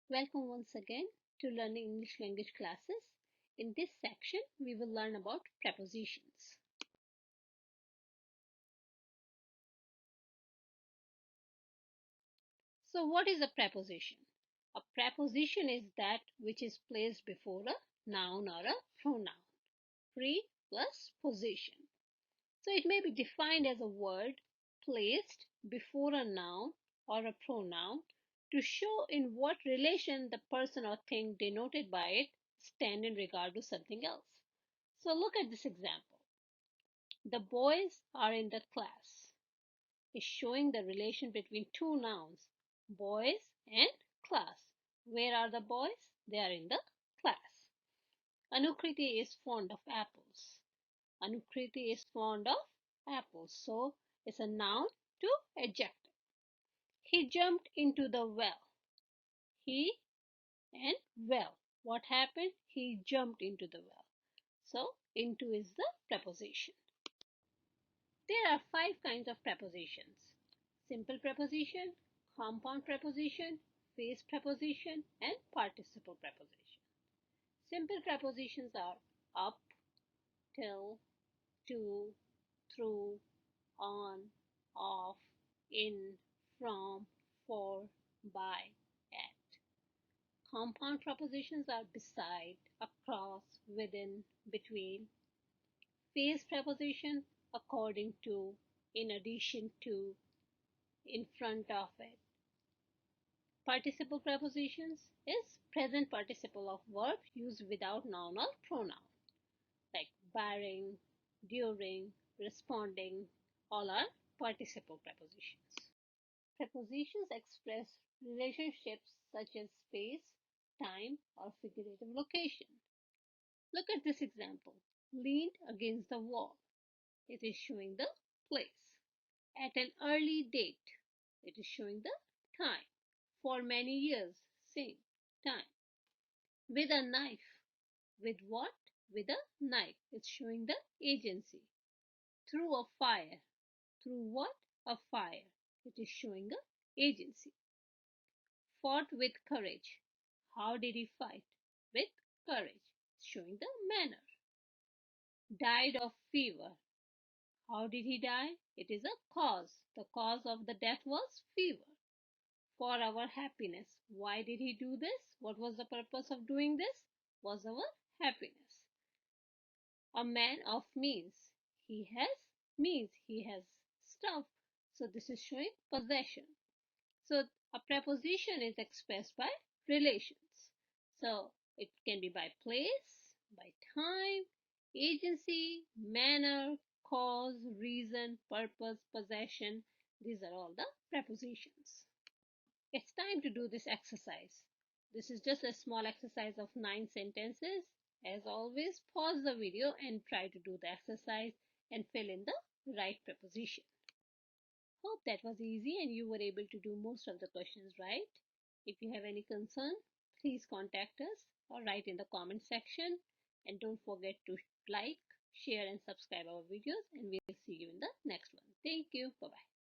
Welcome once again to Learning English Language classes. In this section, we will learn about prepositions. So, what is a preposition? A preposition is that which is placed before a noun or a pronoun. Pre plus position. So, it may be defined as a word placed before a noun or a pronoun to show in what relation the person or thing denoted by it stand in regard to something else. So look at this example. The boys are in the class is showing the relation between two nouns, boys and class. Where are the boys? They are in the class. Anukriti is fond of apples. Anukriti is fond of apples. So it's a noun to adjective. He jumped into the well. He and well. What happened? He jumped into the well. So into is the preposition. There are five kinds of prepositions: simple preposition, compound preposition, phrase preposition, and participle preposition. Simple prepositions are up, till, to, through, on, off, in, from, for, by, at. Compound prepositions are beside, across, within, between. Phrase preposition according to, in addition to, in front of it. Participle prepositions is present participle of verb used without noun or pronoun, like bearing, during, responding, all are participle prepositions. Prepositions express relationships such as space, time, or figurative location. Look at this example. Leaned against the wall. It is showing the place. At an early date. It is showing the time. For many years. Same time. With a knife. With what? With a knife. It's showing the agency. Through a fire. Through what? A fire. It is showing the agency. Fought with courage. How did he fight? With courage. It's showing the manner. Died of fever. How did he die? It is a cause. The cause of the death was fever. For our happiness. Why did he do this? What was the purpose of doing this? Was our happiness. A man of means. He has means. He has stuff. So this is showing possession. So a preposition is expressed by relations. So it can be by place, by time, agency, manner, cause, reason, purpose, possession. These are all the prepositions. It's time to do this exercise. This is just a small exercise of 9 sentences. As always, pause the video and try to do the exercise and fill in the right preposition. Hope that was easy and you were able to do most of the questions right. If you have any concern, please contact us or write in the comment section. And don't forget to like, share and subscribe our videos, and we'll see you in the next one. Thank you. Bye-bye.